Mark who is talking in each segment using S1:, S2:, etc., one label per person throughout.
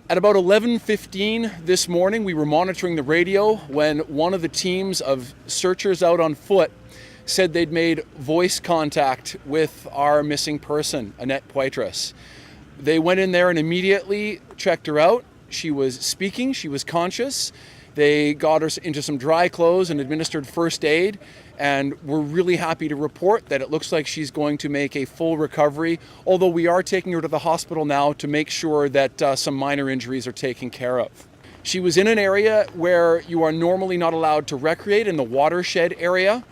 S1: At about 11:15 this morning, we were monitoring the radio when one of the teams of searchers out on foot said they'd made voice contact with our missing person, Annette Poitras. They went in there and immediately checked her out. She was speaking, she was conscious. They got her into some dry clothes and administered first aid, and we're really happy to report that it looks like she's going to make a full recovery, although we are taking her to the hospital now to make sure that some minor injuries are taken care of. She was in an area where you are normally not allowed to recreate, in the watershed area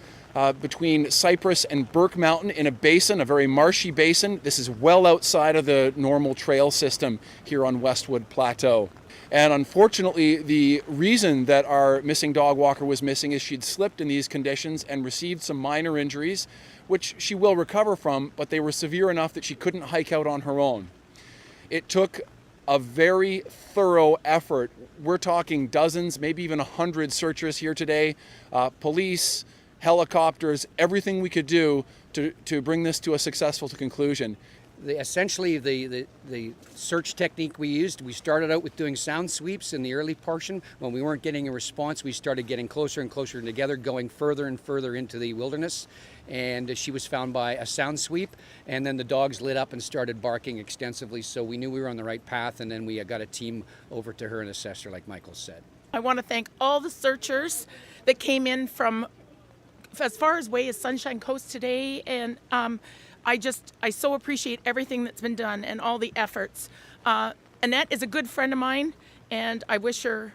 S1: between Cypress and Burke Mountain, in a basin, a very marshy basin. This is well outside of the normal trail system here on Westwood Plateau. And unfortunately, the reason that our missing dog walker was missing is she'd slipped in these conditions and received some minor injuries, which she will recover from, but they were severe enough that she couldn't hike out on her own. It took a very thorough effort. We're talking dozens, maybe even 100 searchers here today, police, helicopters, everything we could do to bring this to a successful conclusion.
S2: Essentially, the search technique we used, we started out with doing sound sweeps in the early portion. When we weren't getting a response, we started getting closer and closer together, going further and further into the wilderness. And she was found by a sound sweep, and then the dogs lit up and started barking extensively. So we knew we were on the right path, and then we got a team over to her and assessed her, like Michael said.
S3: I want to thank all the searchers that came in from as far away as Sunshine Coast today, and I so appreciate everything that's been done and all the efforts. Annette is a good friend of mine, and I wish her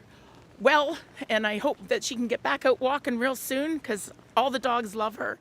S3: well, and I hope that she can get back out walking real soon, because all the dogs love her.